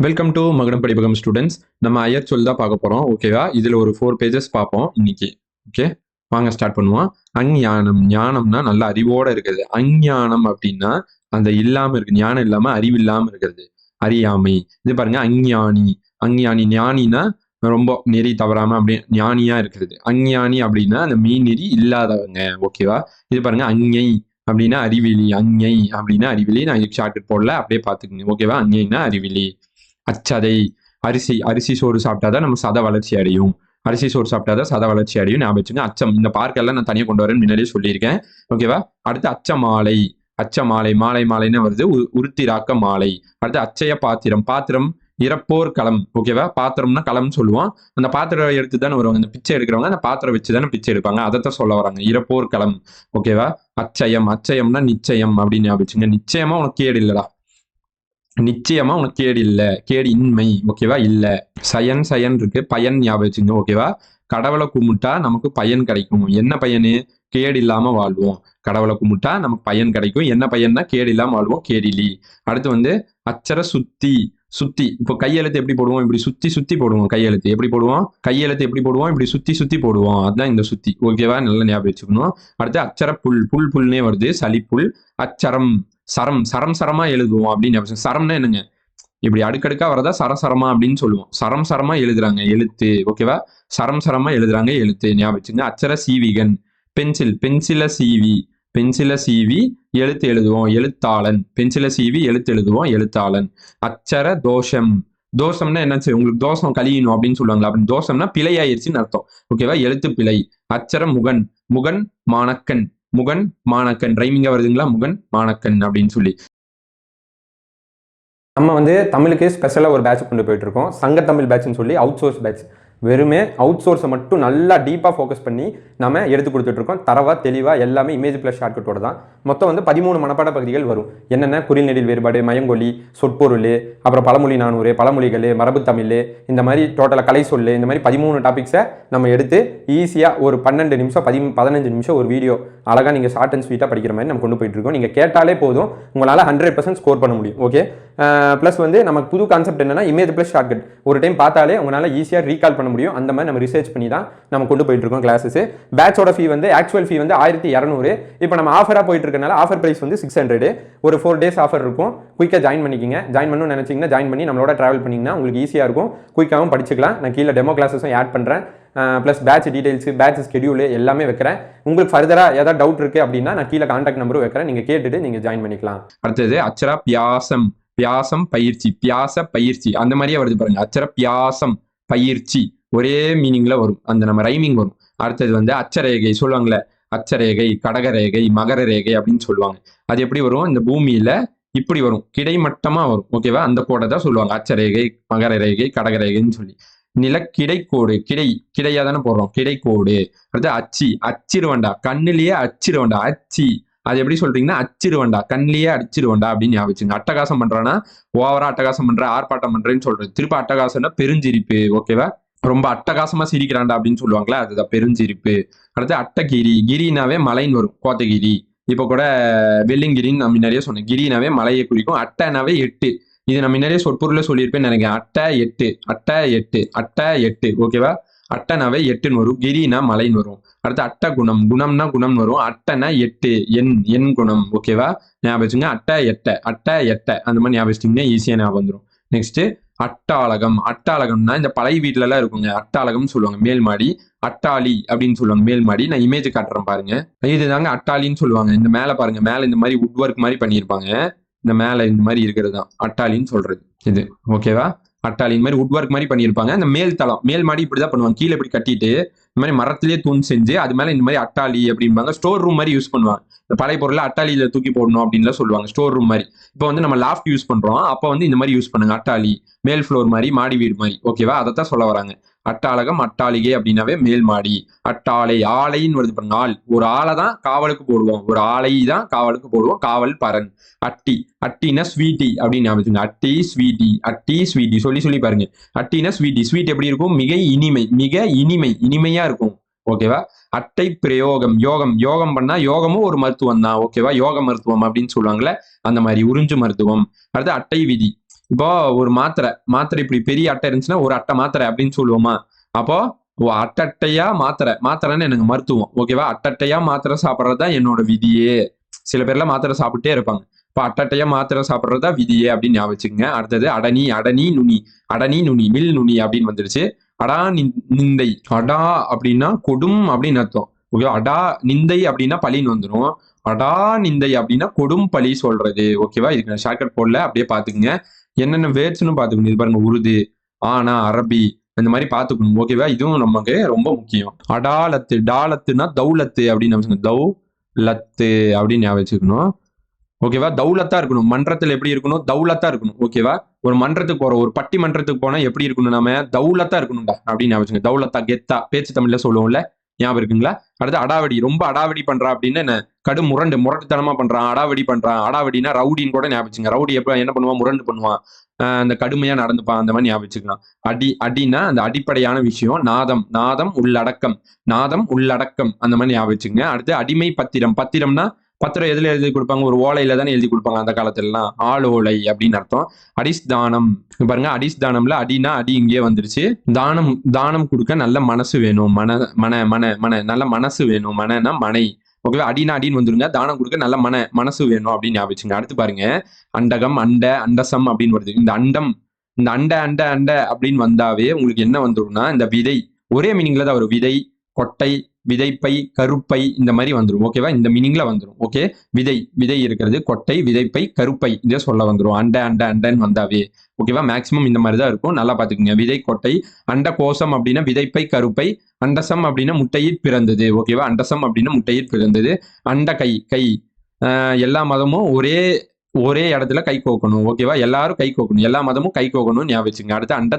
Welcome to மகுடம் படிப்பகம் students. நம்ம ஐயர் சொல் தான் பார்க்க போறோம். ஓகேவா? இதுல ஒரு 4 பேஜஸ் பார்ப்போம் இன்னைக்கு. ஓகே, வாங்க ஸ்டார்ட் பண்ணுவோம். அஞ்ஞானம், ஞானம்னா நல்ல அறிவோட இருக்கிறது. அஞ்ஞானம் அப்படின்னா அந்த இல்லாம இருக்கு, ஞானம் இல்லாம அறிவு இல்லாம இருக்கிறது, அறியாமை. இது பாருங்க, அஞ்ஞானி. அஞ்ஞானி, ஞானினா ரொம்ப நெறி தவறாம அப்படியே ஞானியா இருக்கிறது. அஞ்ஞானி அப்படின்னா அந்த மெய் நெறி இல்லாதவங்க. ஓகேவா? இது பாருங்க, அஞ்ஞை அப்படின்னா அறிவிலி. அஞ்ஞை அப்படின்னா அறிவிலி. நான் ஷார்ட்கட் போடல, அப்படியே பார்த்துக்குங்க. ஓகேவா? அஞ்ஞைனா அறிவிலி. அச்சதை, அரிசி அரிசி சோறு சாப்பிட்டாதான் நம்ம சத வளர்ச்சி அடையும். அரிசி சோறு சாப்பிட்டாதான் சத வளர்ச்சி அடையும். ஞாபகம் வச்சுங்க. அச்சம், இந்த பார்க்கெல்லாம் நான் தனியாக கொண்டு வரேன்னு முன்னாடியே சொல்லியிருக்கேன். ஓகேவா? அடுத்து அச்சமாலை. அச்சமாலை, மாலை மாலைன்னு வருது. உருத்திராக்க மாலை. அடுத்து அச்சய பாத்திரம். பாத்திரம் இறப்போர் களம். ஓகேவா? பாத்திரம்னா களம்னு சொல்லுவோம். அந்த பாத்திரம் எடுத்து தானே வருவாங்க. அந்த பிச்சை எடுக்கிறவங்க அந்த பாத்திரம் வச்சு தானே பிச்சை எடுப்பாங்க. அதைத்தான் சொல்ல வராங்க, இறப்போர் களம். ஓகேவா? அச்சயம், அச்சயம்னா நிச்சயம் அப்படின்னு ஞாபகம் வச்சுங்க. நிச்சயமா உனக்கு கேடு இல்லடா, நிச்சயமா உனக்கு கேடு இல்ல, கேடு இன்மை. ஓகேவா? இல்ல. சயன் சயன் இருக்கு, பயன் ஞாபகம் வச்சுங்க. ஓகேவா? கடவுளை கும்பிட்டா நமக்கு பயன் கிடைக்கும். என்ன பயனு? கேடு இல்லாம வாழ்வோம். கடவுளை கும்பிட்டா நமக்கு பயன் கிடைக்கும். என்ன பயன்னா கேடு இல்லாம வாழ்வோம், கேடிலி. அடுத்து அச்சர சுத்தி. சுத்தி இப்போ கையெழுத்து எப்படி போடுவோம்? இப்படி சுத்தி சுத்தி போடுவோம். கையெழுத்து எப்படி போடுவோம்? கையெழுத்து எப்படி போடுவோம்? இப்படி சுத்தி சுத்தி போடுவோம். அதுதான் இந்த சுத்தி. ஓகேவா? நல்லா ஞாபகம் வச்சுக்கணும். அடுத்து அச்சர புல். புல் புல்னே வருது, சளிப்புல். அச்சரம், சரம் சரம் சரமா எழுதுவோம் அப்படின்னு. சரம்னா என்னங்க? இப்படி அடுக்கடுக்கா வரதா சரசரமா அப்படின்னு சொல்லுவோம். சரம் சரமா எழுதுறாங்க எழுத்து. ஓகேவா? சரம் சரமா எழுதுறாங்க எழுத்து. ஞாபகம் வச்சுங்க. அச்சர சீவிகன். பென்சில், பென்சில சீவி. பென்சில சீவி எழுத்து எழுதுவோம், எழுத்தாளன். பென்சில சீவி எழுத்து எழுதுவோம், எழுத்தாளன். அச்சர தோஷம். தோஷம்னா என்னாச்சு? உங்களுக்கு தோஷம் கழியணும் அப்படின்னு சொல்லுவாங்களா? அப்படின்னு தோஷம்னா பிழை ஆயிடுச்சுன்னு அர்த்தம். ஓகேவா? எழுத்து பிழை. அச்சர முகன். முகன் மாணக்கன். முகன் மாணக்கன். ரைமிங்கா வருதுங்களா? முகன் மாணக்கன் அப்படின்னு சொல்லி. நம்ம தமிழுக்கு ஸ்பெஷலாக ஒரு பேட்ச் கொண்டு போயிட்டு இருக்கோம். சங்க தமிழ் பேட்ச்னு சொல்லி அவுட் சோர்ஸ் பேட்ச். வெறுமே அவுட் சோர்ஸை மட்டும் நல்லா டீப்பாக ஃபோக்கஸ் பண்ணி நம்ம எடுத்து கொடுத்துட்ருக்கோம். தரவாக தெளிவாக எல்லாமே இமேஜ் ப்ளஸ் ஷார்ட்கட்டோட தான். மொத்தம் 13 மனப்பாட பகுதிகள் வரும். என்னென்ன? குறிநெடில் வேறுபாடு, மயங்கொலி, சொற்பொருள், அப்புறம் பழமொழி 400, பழமொழிகள், மரபு தமிழ், இந்த மாதிரி டோட்டலாக கலை சொல், இந்த மாதிரி 13 டாபிக்ஸை நம்ம எடுத்து ஈஸியாக ஒரு 12 நிமிஷம் 15 நிமிஷம் ஒரு வீடியோ அழகாக நீங்கள் ஷார்ட் அண்ட் ஸ்வீட்டாக படிக்கிற மாதிரி நம்ம கொண்டு போயிட்டுருக்கோம். நீங்கள் கேட்டாலே போதும், உங்களால் 100% ஸ்கோர் பண்ண முடியும். ஓகே, ப்ளஸ் நமக்கு புது கான்செப்ட் என்னன்னா இமேஜ் ப்ளஸ் ஷார்ட்கட். ஒரு டைம் பார்த்தாலே உங்களால் ஈஸியாக ரீகால் பண்ண முடியும். அந்த மாதிரி நம்ம ரிசர்ச் பண்ணி தான் நம்ம கொண்டு போயிட்டு இருக்கோம் கிளாஸஸ். பேட்சோட ஃபீ ஆக்சுவல் ஃபீ 1200. இப்போ நம்ம ஆஃபராக போயிட்டு இருக்கனால ஆஃபர் பிரைஸ் 600. ஒரு 4 days ஆஃபர் இருக்கும். குயிக்காக ஜாயின் பண்ணிக்கிங்க. ஜாயின் பண்ணணும்னு நினைச்சிங்கன்னா ஜாயின் பண்ணி நம்மளோட ட்ராவல் பண்ணிங்கன்னா உங்களுக்கு ஈஸியாக இருக்கும். குயிக்காகவும் படிச்சுக்கலாம். நான் கீழே டெமோ கிளாஸஸும் ஆட் பண்ணுறேன். Plus batch details, batch schedule எல்லாமே வைக்கிறேன். உங்களுக்கு ஃபர்தராக ஏதாவது டவுட் இருக்குது அப்படின்னா நான் கீழே கான்டாக்ட் நம்பரும் வைக்கிறேன். நீங்கள் கேட்டுட்டு நீங்கள் ஜாயின் பண்ணிக்கலாம். அடுத்தது அச்சரா பியாசம். பியாசம் பயிற்சி, பியாச பயிற்சி அந்த மாதிரியே வருது பாருங்க. அச்சர பியாசம் பயிற்சி ஒரே மீனிங்ல வரும். அந்த நம்ம ரைமிங் வரும். அடுத்தது அச்சரேகை சொல்லுவாங்கல்ல, அச்சரேகை, கடகரேகை, மகர ரேகை அப்படின்னு சொல்லுவாங்க. அது எப்படி வரும்? இந்த பூமியில இப்படி வரும், கிடைமட்டமா வரும். ஓகேவா? அந்த கோடை தான் சொல்லுவாங்க அச்சரேகை, மகர ரேகை, கடகரேகைன்னு சொல்லி. கிடைக்கோடு, கிடையா தானே போடுறோம், கிடைக்கோடு. அடுத்து அச்சி, அச்சிருவண்டா, கண்ணிலேயே அச்சிருவண்டா, அச்சி. அது எப்படி சொல்றீங்கன்னா அச்சிருவண்டா, கண்ணிலேயே அடிச்சிருவண்டா அப்படின்னு ஞாபகம். அட்டகாசம் பண்றானா ஓவரா அட்டகாசம் பண்ற, ஆர்ப்பாட்டம் பண்றேன்னு சொல்றது. திருப்ப அட்டகாசம்னா பெருஞ்சிரிப்பு. ஓகேவா? ரொம்ப அட்டகாசமா சிரிக்கிறான்டா அப்படின்னு சொல்லுவாங்களா, அதுதான் பெருஞ்சிரிப்பு. அடுத்து அட்டகிரி. கிரினாவே மலைன்னு வரும், கோத்தகிரி. இப்போ கூட வெள்ளிங்கிரின்னு நம்ம நிறைய சொன்னேன். கிரினாவே மலையை குறிக்கும். அட்டனாவே 8. இது நம்ம நிறைய சொற்பொருளை சொல்லியிருப்பேன்னு நினைக்கிறேன். அட்டை 8, அட்டை 8, அட்டை 8. ஓகேவா? அட்டனாவே 8ன்னு வரும். கிரினா மலைன்னு வரும். அடுத்து அட்ட குணம். குணம்னா குணம்னு வரும். அட்டனா 8, எண் குணம். ஓகேவா? ஞாபகம் வச்சுங்க. அட்டை 8, அட்டை 8 அந்த மாதிரி ஞாபகம் வச்சுட்டீங்கன்னா ஈஸியா ஞாபகம் வந்துடும். நெக்ஸ்ட் அட்டாளகம். அட்டாளகம்னா இந்த பழைய வீட்டுல எல்லாம் இருக்குங்க, அட்டாளகம்னு சொல்லுவாங்க. மேல் மாடி. அட்டாளி அப்படின்னு சொல்லுவாங்க, மேல் மாடி. நான் இமேஜ் காட்டுறேன் பாருங்க. இதுதாங்க அட்டாளின்னு சொல்லுவாங்க. இந்த மேல பாருங்க, மேல இந்த மாதிரி உட் ஒர்க் மாதிரி பண்ணியிருப்பாங்க. இந்த மேல இந்த மாதிரி இருக்கிறது தான் அட்டாளின்னு சொல்றது இது. ஓகேவா? அட்டாளின் மாதிரி உட் ஒர்க் மாதிரி பண்ணியிருப்பாங்க. அந்த மேல் தளம், மேல் மாடி இப்படிதான் பண்ணுவாங்க. கீழே இப்படி கட்டிட்டு இந்த மாதிரி மரத்திலேயே தூண் செஞ்சு அது மேல இந்த மாதிரி அட்டாளி அப்படிம்பாங்க. ஸ்டோர் ரூம் மாதிரி யூஸ் பண்ணுவாங்க. இந்த பழைய பொருளை அட்டாளியில தூக்கி போடணும் அப்படின்னு சொல்லுவாங்க. ஸ்டோர் ரூம் மாதிரி. இப்போ நம்ம லாஃப்ட் யூஸ் பண்றோம், அப்போ இந்த மாதிரி யூஸ் பண்ணுங்க. அட்டாளி மேல் ஃப்ளோர் மாதிரி, மாடி வீடு மாதிரி. ஓகேவா? அதைத்தான் சொல்ல வராங்க. அட்டாளகம், அட்டாளிகை அப்படின்னாவே மேல் மாடி. அட்டாளை, ஆலைன்னு வருது பாருங்க. ஆள், ஒரு ஆளை தான் காவலுக்கு போடுவோம், ஒரு ஆளை தான் காவலுக்கு போடுவோம். காவல் பரன். அட்டி, அட்டினா ஸ்வீட்டி அப்படின்னு ஞாபகம். அட்டி ஸ்வீட்டி, அட்டி ஸ்வீட்டி சொல்லி சொல்லி பாருங்க. அட்டினா ஸ்வீட்டி. ஸ்வீட் எப்படி இருக்கும்? மிக இனிமை, மிக இனிமை, இனிமையா இருக்கும். ஓகேவா? அட்டை பிரயோகம். யோகம், யோகம் பண்ணா யோகமும் ஒரு மருத்துவம் தான். ஓகேவா? யோக மருத்துவம் அப்படின்னு சொல்லுவாங்கல்ல, அந்த மாதிரி உறிஞ்சு மருத்துவம். அடுத்து அட்டை விதி. இப்போ ஒரு மாத்திரை இப்படி பெரிய அட்டை இருந்துச்சுன்னா ஒரு அட்டை மாத்திரை அப்படின்னு சொல்லுவோமா? அப்போ அட்டட்டையா மாத்திரைன்னு எனக்கு மருத்துவம். ஓகேவா? அட்டட்டையா மாத்திரை சாப்பிட்றது தான் என்னோட விதியே. சில பேர்லாம் மாத்திரை சாப்பிட்டே இருப்பாங்க. இப்போ அட்டட்டையா மாத்திரை சாப்பிட்றது தான் விதியே அப்படின்னு ஞாபகம் வச்சுக்கங்க. அடுத்தது அடனி நுனி மில் நுனி அப்படின்னு வந்துருச்சு. அடா நிந்தை. அடா அப்படின்னா கொடும் அப்படின்னு அர்த்தம். ஓகேவா? அடா நிந்தை அப்படின்னா பழின்னு வந்துடும். அடா நிந்தை அப்படின்னா கொடும் பழி சொல்றது. ஓகேவா? இதுக்கு நான் ஷார்ட்கட் போடல, அப்படியே பாத்துக்குங்க. என்னென்ன வேர்ட்ஸ்னு பாத்துக்கணும். இது பாருங்க, உருது, ஆனா, அரபி, இந்த மாதிரி பாத்துக்கணும். ஓகேவா? இதுவும் நமக்கு ரொம்ப முக்கியம். அடாலத்து, டாலத்துனா தௌலத்து அப்படின்னு நம்ம தௌலத்து அப்படின்னு ஞாபகம் வச்சுக்கணும். ஓகேவா? தௌலத்தா இருக்கணும். மன்றத்தில் எப்படி இருக்கணும்? தௌலத்தா இருக்கணும். ஓகேவா? ஒரு மன்றத்துக்கு போறோம், ஒரு பட்டி மன்றத்துக்கு போனா எப்படி இருக்கணும்? நாம தௌலத்தா இருக்கணும்டா அப்படின்னு ஞாபகம் வச்சுக்கோங்க. தௌலத்தா, கெத்தா, பேச்சு தமிழ்ல சொல்லுவோம்ல, ஞாபகம் இருக்குங்களா? அடுத்து அடாவடி. ரொம்ப அடாவடி பண்றா அப்படின்னு என்ன? கடும் முரட்டுத்தனமா பண்றான், அடாவடி பண்றான். அடாவடினா ரவுடின்னு கூட ஞாபகம் வச்சுங்க. ரவுடி எப்ப என்ன பண்ணுவான்? முரண்டு பண்ணுவான், அந்த கடுமையா நடந்துப்பான், அந்த மாதிரி ஞாபகம் வச்சுக்கலாம். அடினா அந்த அடிப்படையான விஷயம். நாதம் உள்ளடக்கம் அந்த மாதிரி ஞாபகம் வச்சுங்க. அடுத்து அடிமை பத்திரம்னா பத்திரம் எதுல எழுதி கொடுப்பாங்க? ஒரு ஓலையில தானே எழுதி கொடுப்பாங்க அந்த காலத்துலலாம். ஆளோலை அப்படின்னு அர்த்தம். அடிஸ்தானம் பாருங்க, அடிஸ்தானம்ல அடினா அடி இங்கே வந்துருச்சு. தானம் கொடுக்க நல்ல மனசு வேணும். நல்ல மனசு வேணும். மனனா மனை. ஓகே, அடினா அடின்னு வந்துருங்க. தானம் கொடுக்க நல்ல மனசு வேணும் அப்படின்னு ஞாபகம். அடுத்து பாருங்க, அண்டகம், அண்டசம் அப்படின்னு வருது. இந்த அண்ட அப்படின்னு வந்தாவே உங்களுக்கு என்ன வந்துடும்னா, இந்த விதை ஒரே மீனிங்ல தான் வரும். விதை, கொட்டை, விதைப்பை, கருப்பை, இந்த மாதிரி வந்துடும். ஓகேவா? இந்த மீனிங்ல வந்துடும். ஓகே, விதை இருக்கிறது, கொட்டை, விதைப்பை, கருப்பை, இதை சொல்ல வந்துடும். அண்டன்னு வந்தாவே. ஓகேவா? மேக்சிமம் இந்த மாதிரி தான் இருக்கும். நல்லா பாத்துக்கோங்க. விதை, கொட்டை, அண்ட கோசம் அப்படின்னா விதைப்பை, கருப்பை, அண்டசம் அப்படின்னா முட்டையில் பிறந்தது. ஓகேவா? அண்டசம் அப்படின்னா முட்டையில் பிறந்தது. அண்ட கை, எல்லா மதமும் ஒரே இடத்துல கை கோக்கணும். ஓகேவா? எல்லாரும் கை கோக்கணும், எல்லா மதமும் கை கோக்கணும் ஞாபகம் வச்சுங்க. அடுத்து அண்ட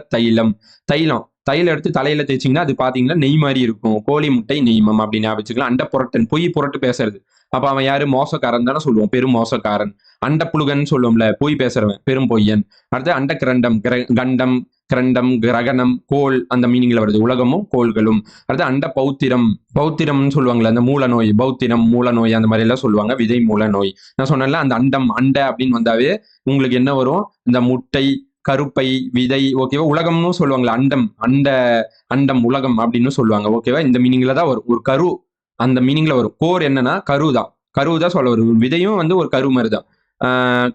தைலம் எடுத்து தலையில தேய்ச்சிங்கன்னா அது பாத்தீங்கன்னா நெய் மாதிரி இருக்கும். கோழி முட்டை நெய்மம் அப்படின்னு ஞாபகம் வச்சுக்கலாம். அண்ட புரட்டன், பொய் புரட்டு பேசுறது. அப்ப அவன் யாரு? மோசக்காரன் தானே சொல்லுவோம், பெரும் மோசக்காரன். அண்ட புழுகன் சொல்லுவோம்ல, பொய் பேசுறவன், பெரும் பொய்யன். அடுத்து அண்ட கண்டம், கிரகணம், கோள், அந்த மீனிங்ல வருது. உலகமும் கோள்களும். அடுத்து அண்ட பௌத்திரம்னு சொல்லுவாங்கல்ல, அந்த மூல நோய், பௌத்திரம், மூல நோய், அந்த மாதிரி எல்லாம் சொல்லுவாங்க. விதை மூல நோய். நான் சொன்னேன்ல, அந்த அண்ட அப்படின்னு வந்தாவே உங்களுக்கு என்ன வரும்? இந்த முட்டை, கருப்பை, விதை. ஓகேவா? உலகம்னு சொல்லுவாங்களா, அண்டம் உலகம் அப்படின்னு சொல்லுவாங்க. ஓகேவா? இந்த மீனிங்ல தான் வரும். ஒரு கரு அந்த மீனிங்ல வரும். கோர் என்னன்னா கருதான் சொல்ல வரும். விதையும் வந்து ஒரு கரு மாதிரி தான்.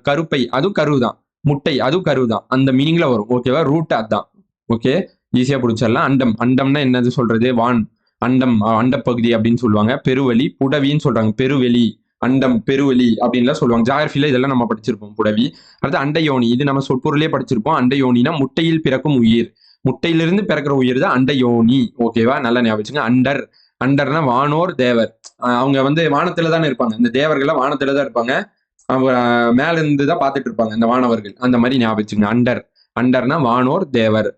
கருப்பை அதுவும் கருதான். முட்டை அதுவும் கருதான். அந்த மீனிங்ல வரும். ஓகேவா? ரூட் அதான். ஓகே, ஈஸியா பிடிச்சிடலாம். அண்டம்னா என்னது சொல்றது? வான், அண்டப்பகுதி அப்படின்னு சொல்லுவாங்க. பெருவெளி, புடவின்னு சொல்றாங்க. பெருவெளி அப்படின்லாம் சொல்லுவாங்க. ஜாகிரபில இதெல்லாம் நம்ம படிச்சிருப்போம், புடவி. அடுத்து அண்டயோனி, இது நம்ம சொற்பொருளே படிச்சிருப்போம். அண்டயோனினா முட்டையில் பிறக்கும் உயிர். முட்டையிலிருந்து பிறக்கிற உயிர் தான் அண்டயோனி. ஓகேவா? நல்லா ஞாபகம் வச்சுங்க. அண்டர்னா வானோர், தேவர். அவங்க வந்து வானத்துல தானே இருப்பாங்க. இந்த தேவர்கள்லாம் வானத்துல தான் இருப்பாங்க. அவங்க மேல இருந்து தான் பார்த்துட்டு இருப்பாங்க இந்த வானவர்கள். அந்த மாதிரி ஞாபகம் வச்சுங்க. அண்டர்னா வானோர், தேவர்.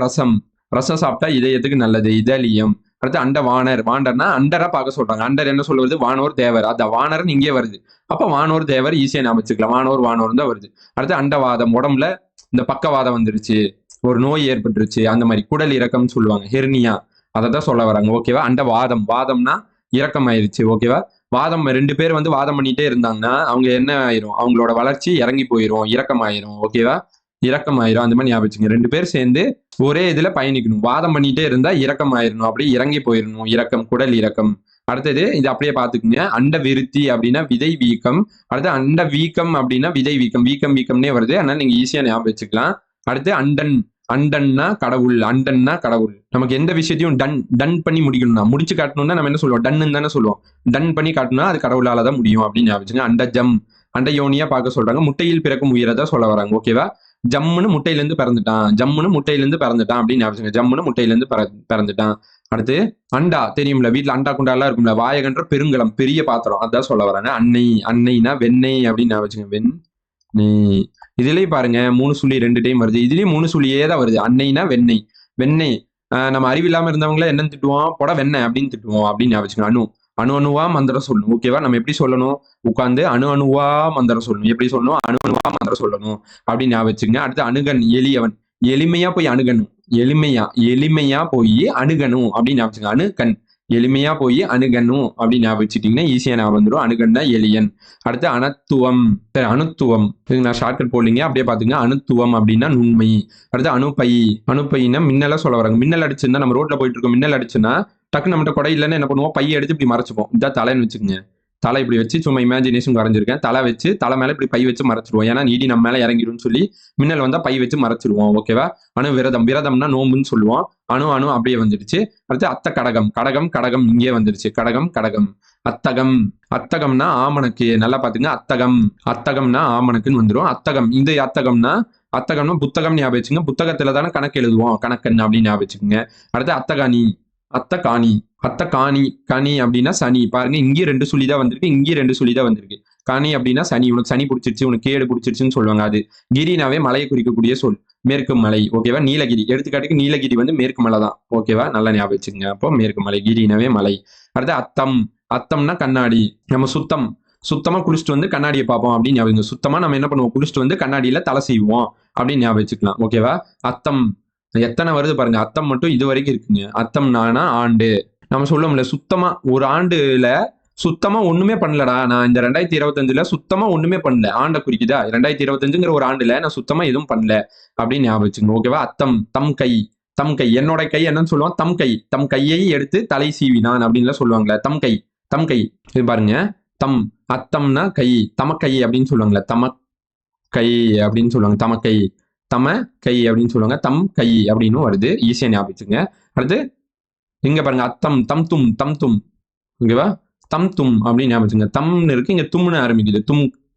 ரசம் சாப்பிட்டா இதயத்துக்கு நல்லது, இதழியம். அடுத்து வாண்டர்னா அண்டரா பார்க்க சொல்றாங்க. அண்டர் என்ன சொல்லுவது? வானோர், தேவர். அந்த வானர்னு இங்கே வருது. அப்ப வானோர், தேவர் ஈஸியா ஞாபகம் வச்சுக்கலாம். வானோர் தான் வருது. அடுத்து அண்டவாதம், உடம்புல இந்த பக்கவாதம் வந்துருச்சு, ஒரு நோய் ஏற்பட்டுருச்சு, அந்த மாதிரி. குடல் இறக்கம் சொல்லுவாங்க, ஹெர்னியா, அதை தான் சொல்ல வராங்க. ஓகேவா? வாதம்னா இறக்கம் ஆயிருச்சு. ஓகேவா? வாதம் 2 பேர் வந்து வாதம் பண்ணிட்டே இருந்தாங்கன்னா அவங்க என்ன ஆயிரும்? அவங்களோட வளர்ச்சி இறங்கி போயிரும், இறக்கமாயிரும். ஓகேவா? இறக்கமாயிரும். அந்த மாதிரி ஞாபகம் வச்சுங்க. 2 பேர் சேர்ந்து ஒரே இதுல பயணிக்கணும். வாதம் பண்ணிட்டே இருந்தா இறக்கம் ஆயிரணும், அப்படியே இறங்கி போயிடணும். குடல் இறக்கம். அடுத்தது இது அப்படியே பாத்துக்குங்க. அண்ட விருத்தி அப்படின்னா விதை வீக்கம். அடுத்து அண்ட வீக்கம் அப்படின்னா விதை வீக்கம்னே வருது. அதனால நீங்க ஈஸியா ஞாபகம் வச்சுக்கலாம். அடுத்து அண்டன்னா கடவுள். நமக்கு எந்த விஷயத்தையும் டன் பண்ணி முடிக்கணும்னா, முடிச்சு காட்டணும்னா நம்ம என்ன சொல்லுவோம்? டன்னு தானே சொல்லுவோம். டன் பண்ணி காட்டணும்னா அது கடவுளால தான் முடியும் அப்படின்னு ஞாபகம். அண்டயோனியா பார்க்க சொல்றாங்க. முட்டையில் பிறக்கும் உயிரை தான் சொல்ல வராங்க. ஓகேவா? ஜம்முன்னு முட்டையில இருந்து பிறந்துட்டான் அப்படின்னு ஞாபகம். ஜம்முன்னு முட்டையில இருந்து பிறந்துட்டான். அடுத்து அண்டா தெரியும்ல, வீட்டுல அண்டா குண்டா எல்லாம் இருக்கும்ல. வாயகன்ற பெருங்கலம், பெரிய பாத்திரம், அதான் சொல்ல வராங்க. அன்னைனா வெண்ணெய் அப்படின்னு ஞாபகம். வெண்ணெய். இதுலயும் பாருங்க 3 சுழி 2 டைம் வருது. இதுலயும் 3 சுழியே தான் வருது. அன்னைனா வெண்ணெய். நம்ம அறிவில்லாம இருந்தவங்கள என்னன்னு திட்டுவோம்? போட வெண்ணெய் அப்படின்னு திட்டுவோம் அப்படின்னு ஞாபகம். அணுவா மந்திரம் சொல்லணும். ஓகேவா? நம்ம எப்படி சொல்லணும்? உட்காந்து அணுவா மந்திரம் சொல்லணும். எப்படி சொல்லணும்? அணுவா மந்திரம் சொல்லணும் அப்படின்னு ஞாபகம். அடுத்து அணுகன், எளியவன். எளிமையா போய் அணுகணும். எளிமையா போய் அணுகணும் அப்படின்னு ஞாபகம். எளிமையா போய் அணுகணும் அப்படின்னு ஞாபகம் வச்சுட்டீங்கன்னா ஈஸியா ஞாபகம் வந்துடும். அணுகன்னா எளியன். அடுத்து அனத்துவம். சரி, அணுத்துவம் இதுக்கு நான் ஷார்ட்கட் போடலீங்க, அப்படியே பாத்துங்க. அணுத்துவம் அப்படின்னா நுண்மை. அடுத்து அணுப்பை. அணுப்பைன்னா மின்னலா சொல்ல வராங்க. மின்னல் அடிச்சுன்னா நம்ம ரோட்ல போயிட்டு இருக்கோம், மின்னல் அடிச்சுன்னா டக்கு நம்மகிட்ட கொடை இல்லைன்னு என்ன பண்ணுவோம், பையை எடுத்து இப்படி மறைச்சுப்போம். இதான் தலைன்னு வச்சுக்கோங்க. தலை இப்படி வச்சு சும்மா இமேஜினேஷன் வரைஞ்சிருக்கேன். தலை வச்சு தலை மேல இப்படி பை வச்சு மறைச்சிருவோம். ஏன்னா நீடி நம்ம மேல இறங்கிடும் சொல்லி மின்னல் வந்தா பை வச்சு மறைச்சிருவோம். ஓகேவா? அணு விரதம். விரதம்னா நோம்புன்னு சொல்லுவோம். அணு அணு அப்படியே வந்துடுச்சு. அடுத்து அத்த கடகம். கடகம் கடகம் இங்கே வந்துருச்சு. கடகம் கடகம். அத்தகம். அத்தகம்னா ஆமணக்கு. நல்லா பாத்துங்க. அத்தகம். அத்தகம்னா ஆமணக்குன்னு வந்துடும். அத்தகம். இந்த அத்தகம்னா புத்தகம் ஞாபகம் வச்சுங்க. புத்தகத்துல தானே கணக்கு எழுதுவோம், கணக்கன் அப்படின்னு ஞாபகம் வச்சுக்கோங்க. அடுத்து அத்தகாணி. அத்தகாணி. அத்தகாணி. கனி அப்படின்னா சனி. பாருங்க, இங்கேயும் 2 சுழி தான் வந்திருக்கு, இங்கேயும் 2 சுழி தான் வந்திருக்கு. கனி அப்படின்னா சனி. உனக்கு சனி பிடிச்சிருச்சு, உனக்கு கேடு பிடிச்சிருச்சுன்னு சொல்லுவாங்க. அது கிரினாவே மலையை குறிக்கக்கூடிய சொல். மேற்கு மலை. ஓகேவா? நீலகிரி. எடுத்துக்காட்டுக்கு நீலகிரி வந்து மேற்கு மலை தான். ஓகேவா? நல்லா ஞாபகம் வச்சுக்கோங்க. அப்போ மேற்கு மலை. கிரினாவே மலை. அடுத்து அத்தம். அத்தம்னா கண்ணாடி. நம்ம சுத்தமா குளிச்சுட்டு வந்து கண்ணாடியை பார்ப்போம் அப்படின்னு ஞாபகம். சுத்தமா நம்ம என்ன பண்ணுவோம், குளிச்சுட்டு வந்து கண்ணாடியில தலை செய்வோம் அப்படின்னு ஞாபகம் வச்சுக்கலாம். ஓகேவா? அத்தம். எத்தனை வருது பாருங்க. அத்தம் மட்டும் இது வரைக்கும் இருக்குங்க. அத்தம் நானா ஆண்டு. நம்ம சொல்லுவோம்ல, சுத்தமா ஒரு ஆண்டுல சுத்தமா ஒண்ணுமே பண்ணலடா, நான் இந்த 2025ல சுத்தமா ஒண்ணுமே பண்ணல, ஆண்டை குறிக்குதா? 2025ங்கிற ஒரு ஆண்டுல நான் சுத்தமா எதுவும் பண்ணல அப்படின்னு ஞாபகம் வச்சுக்கோங்க. ஓகேவா? அத்தம். தம் கை. தம் கை. என்னோட கை என்னன்னு சொல்லுவான், தம் கை. தம் கையை எடுத்து தலை சீவினான் அப்படின்லாம் சொல்லுவாங்களே. தம் கை. தம் கை. இது பாருங்க. தம். அத்தம்னா கை. தமக்கை அப்படின்னு சொல்லுவாங்களே. தமக்கை அப்படின்னு சொல்லுவாங்க. தமக்கை. தம கை அப்படின்னு சொல்லுவாங்க. தம் கை அப்படின்னு வருது. ஈஸியா ஞாபகம் வச்சுங்க. அடுத்து இங்க பாருங்க. அத்தம். தம் தும். தம் தும். ஓகேவா? தம் தும் அப்படின்னு ஞாபகம் வச்சுங்க. தம்னு இருக்கு, இங்க தும்னு ஆரம்பிக்குது.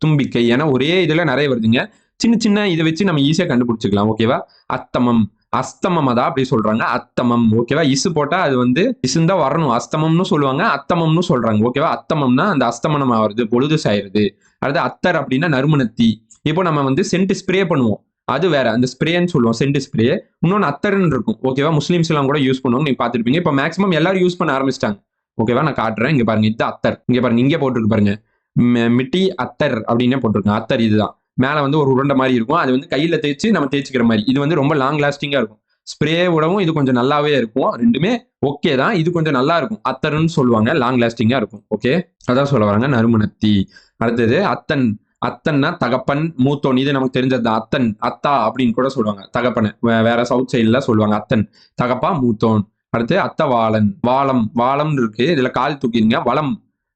தும்பிக்கை. ஏன்னா ஒரே இதுல நிறைய வருதுங்க. சின்ன சின்ன இதை வச்சு நம்ம ஈஸியா கண்டுபிடிச்சிக்கலாம். ஓகேவா? அத்தமம். அஸ்தமம் தான் அப்படி சொல்றாங்க. அத்தமம். ஓகேவா? இசு போட்டா அது வந்து இசுந்தா வரணும். அஸ்தமம்னு சொல்லுவாங்க, அத்தமம்னு சொல்றாங்க. ஓகேவா? அத்தமம்னா அந்த அஸ்தமனம் ஆகுறது, பொழுது சாயிருது. அடுத்து அத்தர் அப்படின்னா நறுமணத்தி. இப்போ நம்ம வந்து சென்ட் ஸ்ப்ரே பண்ணுவோம், அது வேற. அந்த ஸ்ப்ரேன்னு சொல்லுவோம், சென்ட் ஸ்ப்ரே. இன்னொன்று அத்தர்ன்னு இருக்கும். ஓகேவா? முஸ்லீம்ஸ் எல்லாம் கூட யூஸ் பண்ணுவாங்க, நீங்க பார்த்துருப்பீங்க. இப்போ மேக்ஸிமம் எல்லாரும் யூஸ் பண்ண ஆரம்பிச்சிட்டாங்க. ஓகேவா? நான் காட்டுறேன். இங்க பாருங்க, இது அத்தர். இங்க பாருங்க, இங்கே போட்டுருக்கு பாருங்க. மிட்டி அத்தர் அப்படின்னே போட்டிருக்கேன். அத்தர் இதுதான். மேல வந்து ஒரு உருண்டை மாதிரி இருக்கும், அது வந்து கையில தேய்ச்சி நம்ம தேய்ச்சிக்கிற மாதிரி. இது வந்து ரொம்ப லாங் லாஸ்டிங்கா இருக்கும். ஸ்ப்ரே விடவும் இது கொஞ்சம் நல்லாவே இருக்கும். ரெண்டுமே ஓகே தான். இது கொஞ்சம் நல்லா இருக்கும். அத்தர்ன்னு சொல்லுவாங்க, லாங் லாஸ்டிங்கா இருக்கும். ஓகே, அதான் சொல்ல வராங்க. நறுமணத்தி. அடுத்தது அத்தன். அத்தன்னா தகப்பன், மூத்தோன். இது நமக்கு தெரிஞ்சதுதான். அத்தன், அத்தா அப்படின்னு கூட சொல்லுவாங்க தகப்பனை. வேற சவுத் சைட்ல சொல்லுவாங்க அத்தன். தகப்பா, மூத்தோன். அடுத்து அத்தவாளன். வாளம். வாளம் இருக்கு, இதுல கால் தூக்கிடுங்க. வளம்.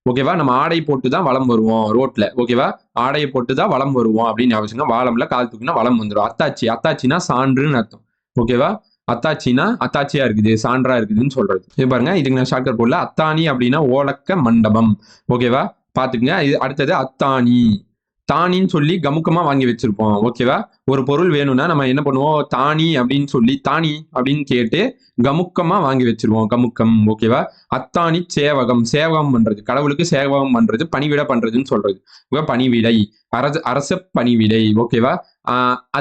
ஓகேவா? நம்ம ஆடை போட்டு தான் வளம் வருவோம் ரோட்ல. ஓகேவா? ஆடையை போட்டு தான் வளம் வருவோம் அப்படின்னு ஞாபகம். வாளம்ல கால் தூக்கினா வளம் வந்துடும். அத்தாச்சி. அத்தாச்சினா சான்றுன்னு அர்த்தம். ஓகேவா? அத்தாச்சினா அத்தாச்சியா இருக்குது, சான்றா இருக்குதுன்னு சொல்றது. இது பாருங்க, இதுக்கு நான் ஷார்ட்கட் போடல. அத்தானி அப்படின்னா ஓலக்க மண்டபம். ஓகேவா? பாத்துக்கங்க. இது அடுத்தது அத்தானி. தானின்னு சொல்லி கமுக்கமா வாங்கி வச்சிருப்போம். ஓகேவா? ஒரு பொருள் வேணும்னா நம்ம என்ன பண்ணுவோம், தானி அப்படின்னு சொல்லி தானி அப்படின்னு கேட்டு கமுக்கமா வாங்கி வச்சிருவோம். கமுக்கம். ஓகேவா? அத்தானி சேவகம். சேவகம் பண்றது, கடவுளுக்கு சேவகம் பண்றது, பணிவிடை பண்றதுன்னு சொல்றது. பணிவிடை. அரச பணிவிடை. ஓகேவா?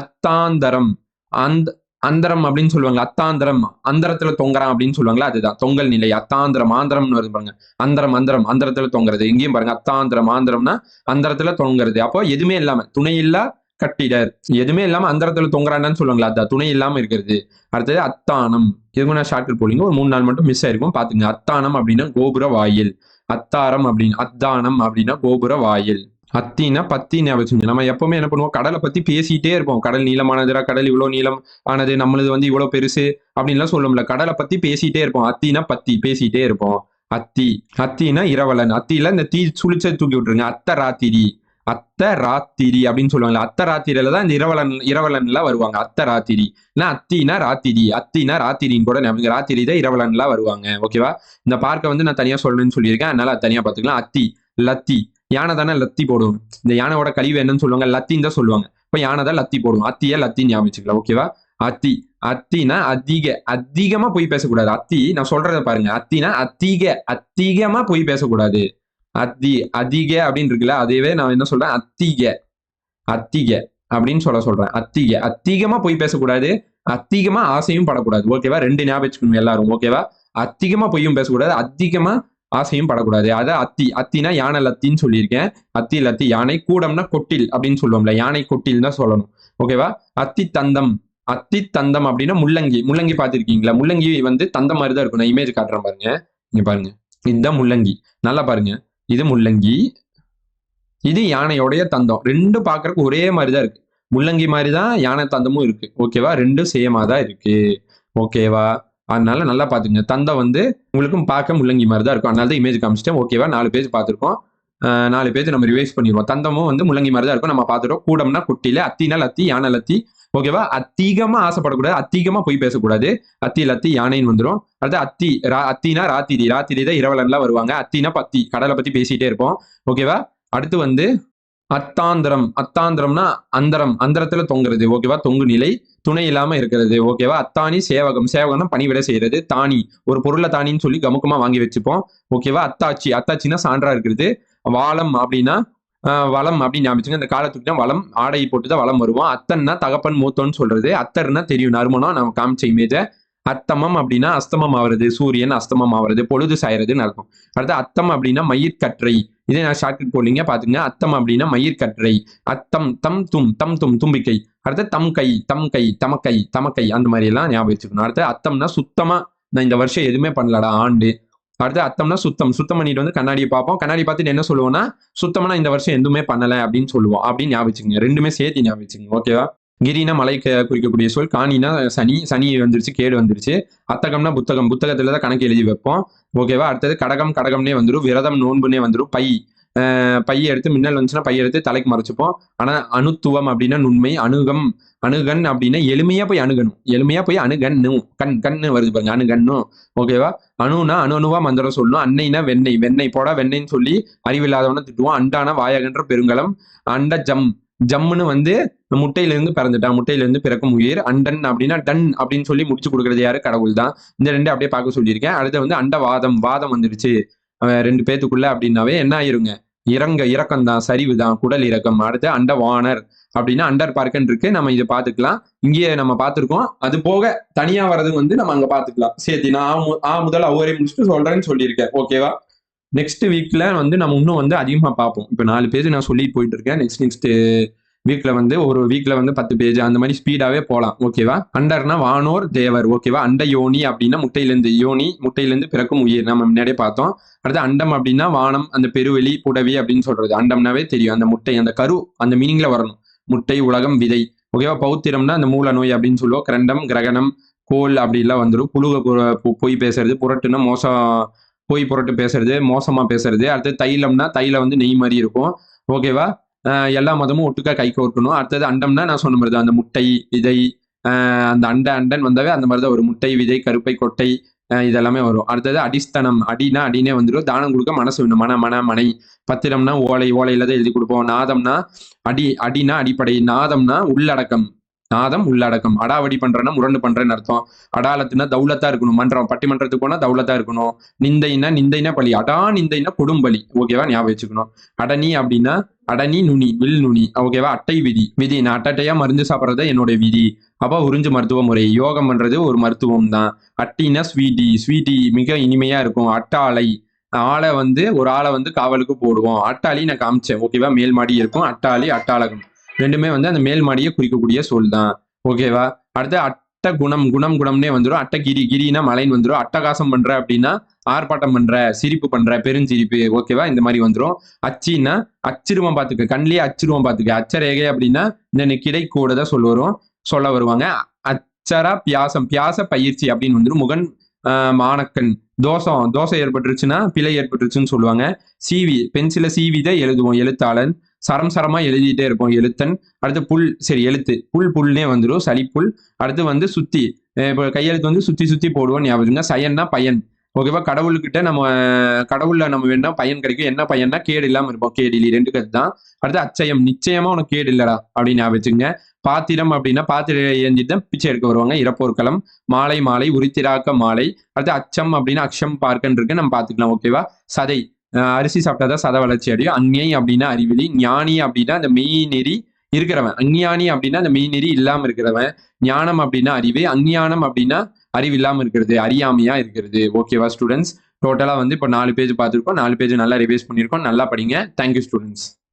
அத்தாந்தரம். அந்த அந்தரம் அப்படின்னு சொல்லுவாங்க. அத்தாந்தரம், அந்தரத்துல தொங்குறான் அப்படின்னு சொல்லுவாங்களா, அதுதான் தொங்கல் நிலை. அத்தாந்திரம். ஆந்திரம்னு வருது பாருங்க. அந்தரம். அந்தரம் அந்தரத்துல தொங்குறது. எங்கேயும் பாருங்க, அத்தாந்திரம். ஆந்திரம்னா அந்தரத்துல தொங்குறது. அப்போ எதுவுமே இல்லாம, துணை இல்லா கட்டிடர். எதுவுமே இல்லாம அந்தரத்துல தொங்குறான்னு சொல்லுவாங்களா, அதான் துணை இல்லாம இருக்கிறது. அடுத்தது அத்தானம். இதுக்கு நான் ஷார்ட்கட் போலிங்க, ஒரு 3 நாள் மட்டும் மிஸ் ஆயிருக்கும், பாத்துங்க. அத்தானம் அப்படின்னா கோபுர வாயில். அத்தாரம் அப்படின்னு, அத்தானம் அப்படின்னா கோபுர வாயில். அத்தினா பத்தி ஞாபகம். நம்ம எப்பவுமே என்ன பண்ணுவோம், கடலை பத்தி பேசிட்டே இருப்போம். கடல் நீளமானதுரா, கடல் இவ்வளவு நீளம் ஆனது, நம்மளது வந்து இவ்வளவு பெருசு அப்படின்லாம் சொல்லுவோம்ல. கடலை பத்தி பேசிட்டே இருப்போம். அத்தினா பத்தி பேசிட்டே இருப்போம். அத்தி. அத்தினா இரவலன். அத்தியில இந்த தீ சுழிச்ச தூக்கி விட்டுருங்க. அத்த ராத்திரி. அத்த ராத்திரி அப்படின்னு சொல்லுவாங்க. அத்த ராத்திரியில தான் இந்த இரவலன்லாம் வருவாங்க. அத்த ராத்திரி. அத்தினா ராத்திரி. அத்தினா ராத்திரின்னு கூட ராத்திரி தான் இரவலன்லாம் வருவாங்க. ஓகேவா? இந்த பார்க்க வந்து நான் தனியா சொல்லணும்னு சொல்லியிருக்கேன், அதனால தனியா பாத்துக்கலாம். அத்தி. லத்தி. யானை தானே லத்தி போடும். இந்த யானையோட கழிவு என்னன்னு சொல்லுவாங்க, லத்தின்னு தான் சொல்லுவாங்க. இப்ப யானை தான் லத்தி போடும். அத்திய லத்தி ஞாபகம் வச்சுக்கலாம். ஓகேவா? அத்தி. அத்தினா அதிகமா பொய் பேசக்கூடாது. அத்தி, நான் சொல்றத பாருங்க. அத்தினா அதிகமா பொய் பேசக்கூடாது. அதிக அப்படின்னு இருக்குல்ல, அதையவே நான் என்ன சொல்றேன், அத்திக அப்படின்னு சொல்றேன். அதிகமா பொய் பேசக்கூடாது, அதிகமா ஆசையும் படக்கூடாது. ஓகேவா? 2 ஞாபகம் வச்சுக்கணும் எல்லாரும். ஓகேவா? அதிகமா பொய்யும் பேசக்கூடாது, அதிகமா ஆசையும் படக்கூடாது. அதான் அத்தி. அத்தினா யானை லத்தின்னு சொல்லியிருக்கேன். அத்தி லத்தி. யானை. கூடம்னா கொட்டில் அப்படின்னு சொல்லுவோம்ல, யானை கொட்டில் தான் சொல்லணும். ஓகேவா? அத்தி தந்தம். அத்தி தந்தம் அப்படின்னா முள்ளங்கி. முள்ளங்கி பார்த்திருக்கீங்களா? முள்ளங்கி வந்து தந்தம் மாதிரி தான் இருக்கும். நான் இமேஜ் காட்டுறேன் பாருங்க. இங்க பாருங்க, இதுதான் முள்ளங்கி. நல்லா பாருங்க, இது முள்ளங்கி, இது யானையோடைய தந்தம். ரெண்டும் பார்க்கறதுக்கு ஒரே மாதிரி தான் இருக்கு. முள்ளங்கி மாதிரி தான் யானை தந்தமும் இருக்கு. ஓகேவா? ரெண்டும் சேமா தான் இருக்கு. ஓகேவா? அதனால நல்லா பாத்துங்க. தந்தம் வந்து உங்களுக்கும் பார்க்க முள்ளங்கி மாதிரி தான் இருக்கும். அதனால தான் இமேஜ் காமிச்சிட்டேன். ஓகேவா? 4 பேஜ் பார்த்துருக்கோம். 4 பேஜ் நம்ம ரிவைஸ் பண்ணிடுவோம். தந்தமும் வந்து முள்ளங்கி மாதிரி தான் இருக்கும். நம்ம பார்த்துட்டோம். கூடம்னா குட்டியில, அத்தினா லத்தி, யானை லத்தி. ஓகேவா? அதிகமா ஆசைப்படக்கூடாது, அதிகமா போய் பேசக்கூடாது. அத்தி லத்தி யானைன்னு வந்துடும். அடுத்து அத்தினா ராத்திரி, ராத்திரி தான் இரவலன்லாம் வருவாங்க. அத்தினா பத்தி, கடலை பத்தி பேசிட்டே இருப்போம். ஓகேவா? அடுத்து வந்து அத்தாந்திரம், அத்தாந்திரம்னா அந்தரம், அந்தரத்துல தொங்குறது. ஓகேவா? தொங்கு நிலை, துணை இல்லாம இருக்கிறது. ஓகேவா? அத்தானி சேவகம், சேவகம்னா பணிவிட செய்யறது. தானி, ஒரு பொருளை தானின்னு சொல்லி கமுக்கமா வாங்கி வச்சுப்போம். ஓகேவா? அத்தாச்சி, அத்தாச்சின்னா சான்றா இருக்கிறது. வாளம் அப்படின்னா வளம் அப்படின்னு ஞாபகம். இந்த காலத்துக்கு தான் வளம், ஆடை போட்டு தான் வளம் வருவோம். அத்தன்னா தகப்பன் மூத்தோன்னு சொல்றது. அத்தர்னா தெரியும், நறுமணம், நம்ம காமிச்ச இமேஜ. அத்தமம் அப்படின்னா அஸ்தமம் ஆவறது, சூரியன் அஸ்தமம் ஆவறது, பொழுது சாயறதுன்னு அர்த்தம். அடுத்து அத்தம் அப்படின்னா மயிர்கற்றை. இதே நான் ஷார்ட்கட் போடலீங்க, பாத்துங்க. அத்தம் அப்படின்னா மயிர்கற்றை. அத்தம், தம் தும் தும்பிக்கை. அடுத்து தம் கை, தமக்கை, தமக்கை, அந்த மாதிரி எல்லாம் ஞாபகம் வச்சுக்கணும். அடுத்து அத்தம்னா சுத்தமா, நான் இந்த வருஷம் எதுவுமே பண்ணலடா, ஆண்டு. அடுத்து அத்தம்னா சுத்தம், சுத்தம் பண்ணிட்டு வந்து கண்ணாடியை பார்ப்போம். கண்ணாடி பார்த்துட்டு என்ன சொல்லுவோம்னா, சுத்தமா இந்த வருஷம் எதுவுமே பண்ணல அப்படின்னு சொல்லுவோம். அப்படின்னு ஞாபகம் வச்சுக்கோங்க. ரெண்டுமே சேர்த்து ஞாபகம் வச்சுக்கோங்க. ஓகேவா? கிரினா மலை குறிக்கக்கூடிய சொல். காணினா சனி, சனி வந்துருச்சு, கேடு வந்துருச்சு. அத்தகம்னா புத்தகம், புத்தகத்துல தான் கணக்கு எழுதி வைப்போம். ஓகேவா? அடுத்தது கடகம், கடகம்னே வந்துடும். விரதம், நோன்புனே வந்துடும். பையை எடுத்து, மின்னல் வந்துச்சுன்னா பையை எடுத்து தலைக்கு மறைச்சுப்போம். ஆனா அணுத்துவம் அப்படின்னா நுண்மை. அணுகன் அப்படின்னா எளிமையா போய் அணுகணும், எளிமையா போய் அணுகன்னும். கண்ணு வருது பாருங்க, அணுகன்னும். ஓகேவா? அணுனா அணுவா மந்திரம் சொல்லணும். அன்னைனா வெண்ணெய், வெண்ணெய் போடா வெண்ணெய்ன்னு சொல்லி அறிவில்லாதவன திட்டுவோம். அண்டானா வாயகன்ற பெருங்கலம். அண்ட ஜம்முன்னு வந்து முட்டையிலிருந்து பிறந்துட்டான், முட்டையிலிருந்து பிறக்கும் உயிர். அண்டன் அப்படின்னா டன் அப்படின்னு சொல்லி முடிச்சு கொடுக்கறது யாரு? கடவுள் தான். இந்த ரெண்டு அப்படியே பார்க்க சொல்லியிருக்கேன். அடுத்து வந்து அண்டவாதம், வாதம் வந்துருச்சு 2 பேத்துக்குள்ள அப்படின்னாவே என்ன ஆயிருங்க? இறக்கம் தான், சரிவு தான், குடல் இறக்கம். அடுத்து அண்டவானர் அப்படின்னா அண்டர் பார்க்கன் இருக்கு, நம்ம இதை பார்த்துக்கலாம். இங்கேயே நம்ம பார்த்துருக்கோம். அது போக தனியா வர்றது வந்து நம்ம அங்க பார்த்துக்கலாம். சேர்த்தி நான் முதல்ல ஒவ்வொரு முடிச்சுட்டு சொல்றேன்னு சொல்லியிருக்கேன். ஓகேவா? நெக்ஸ்ட் வீக்ல வந்து நம்ம இன்னும் வந்து அதிகமா பார்ப்போம். இப்போ 4 பேஜ் நான் சொல்லிட்டு போயிட்டு இருக்கேன். நெக்ஸ்ட் வீக்ல வந்து ஒரு வீக்ல வந்து 10 பேஜ் அந்த மாதிரி ஸ்பீடாவே போகலாம். ஓகேவா? அண்டர்னா வானோர் தேவர். ஓகேவா? அண்ட யோனி அப்படின்னா முட்டையிலிருந்து, யோனி முட்டையிலிருந்து பிறக்கும் உயிர், நம்ம முன்னாடியே பார்த்தோம். அடுத்து அண்டம் அப்படின்னா வானம், அந்த பெருவெளி, புடவி அப்படின்னு சொல்றது. அண்டம்னாவே தெரியும், அந்த முட்டை, அந்த கரு, அந்த மீனிங்ல வரணும். முட்டை, உலகம், விதை. ஓகேவா? பௌத்திரம்னா அந்த மூல நோய் அப்படின்னு சொல்லுவோம். கிரண்டம், கிரகணம், கோல் அப்படிலாம் வந்துடும். பொய் பேசுறது. புரட்டுனா மோசம், பொய் புரட்டு பேசுறது, மோசமா பேசுறது. அடுத்து தைலம்னா தைலம் வந்து நெய் மாதிரி இருக்கும். ஓகேவா? எல்லா மதமும் ஒட்டுக்கா கை கோர்க்கணும். அடுத்தது அண்டம்னா நான் சொன்ன மாதிரி தான், அந்த முட்டை, விதை, அந்த அண்டன் வந்தாவே அந்த மாதிரி தான் ஒரு முட்டை, விதை, கருப்பை, கொட்டை, இதெல்லாமே வரும். அடுத்தது அடிஸ்தனம், அடினா அடினே வந்துடும். தானம் கொடுக்க மனசு வேணும். மனை. பத்திரம்னா ஓலையில தான் எழுதி கொடுப்போம். நாதம்னா அடினா அடிப்படை. நாதம்னா உள்ளடக்கம், நாதம் உள்ளடக்கம். அடாவடி பண்றேன்னா முரண்டு பண்றேன்னு அர்த்தம். அடாலத்துனா தௌலத்தா இருக்கணும். மன்றம், பட்டிமன்றத்துக்கு போனா தௌலத்தா இருக்கணும். நிந்தைனா பலி. நிந்தைனா கொடும்பலி. ஓகேவா? ஞாபகம் வச்சுக்கணும். அடனி அப்படின்னா அடனி நுனி, வில் நுனி. ஓகேவா? அட்டை விதி, நான் அட்டையா மருந்து சாப்பிட்றது என்னோட விதி. அப்ப உறிஞ்சு மருத்துவ முறை. யோகம் பண்றது ஒரு மருத்துவம் தான். அட்டினா ஸ்வீட்டி மிக இனிமையா இருக்கும். அட்டாளை, ஒரு ஆளை வந்து காவலுக்கு போடுவோம். அட்டாளி நான் காமிச்சேன். ஓகேவா? மேல் மாடி இருக்கும். அட்டாளி, அட்டாளகம், ரெண்டுமே வந்து அந்த மேல் மாடியை குறிக்கக்கூடிய சொல் தான். ஓகேவா? அடுத்து அட்ட குணம்னே வந்துடும். கிரினா மலைன்னு வந்துடும். அட்டகாசம் பண்ற அப்படின்னா ஆர்ப்பாட்டம் பண்ற, சிரிப்பு பண்ற, பெருஞ்சிரிப்பு. ஓகேவா? இந்த மாதிரி வந்துடும். அச்சின்னா அச்சிருவம் பார்த்துக்க, கண்ணிலேயே அச்சிருவம் பார்த்துக்க. அச்சரேகை அப்படின்னா இந்த கிடை கூட தான் சொல்ல வருவாங்க. அச்சரா பியாச பயிற்சி அப்படின்னு வந்துடும். முகன், மாணக்கன். தோசை ஏற்பட்டுருச்சுன்னா பிழை ஏற்பட்டுருச்சுன்னு சொல்லுவாங்க. பென்சில சீவிதை எழுதுவோம், எழுத்தாளன். சரமா எழுதிட்டே இருப்போம், எழுத்தன். அடுத்து எழுத்து, புல்னே வந்துடும், சளிப்புல். அடுத்து வந்து சுத்தி, இப்போ கையெழுத்து வந்து சுத்தி போடுவோம், ஞாபகம். சயன்னா பயன். ஓகேவா? கடவுள்கிட்ட கடவுள்ல நம்ம வேணா பயன் கிடைக்கும். என்ன பயன்னா கேடு இல்லாம இருப்போம். கேடிலி 2 கத்து தான். அடுத்து அச்சயம், நிச்சயமா உனக்கு கேடு இல்லடா அப்படின்னு ஞாபகம் வச்சுங்க. பாத்திரம் அப்படின்னா பாத்திரம் ஏந்திட்டு தான் பிச்சை எடுக்க வருவாங்க. இறப்போர்க்களம். மாலை, உரித்திராக்க மாலை. அடுத்து அச்சம் அப்படின்னா அக்ஷம் பார்க்கன் இருக்கு, நம்ம பாத்துக்கலாம். ஓகேவா? சதை, அரிசி சாப்பிட்டாதான் சத வளர்ச்சி அடையும். அஞ்ஞை அப்படின்னா அறிவிலி. ஞானி அப்படின்னா அந்த மெய் நெறி இருக்கிறவன். அஞ்ஞானி அப்படின்னா அந்த மெய் நெறி இல்லாம இருக்கிறவன். ஞானம் அப்படின்னா அறிவு. அஞ்ஞானம் அப்படின்னா அறிவு இல்லாம இருக்கிறது, அறியாமையா இருக்கிறது. ஓகேவா ஸ்டூடெண்ட்ஸ்? டோட்டலா வந்து இப்போ 4 பேஜ் பார்த்துருக்கோம். 4 பேஜ் நல்லா ரிவைஸ் பண்ணியிருக்கோம். நல்லா படிங்க. Thank you students.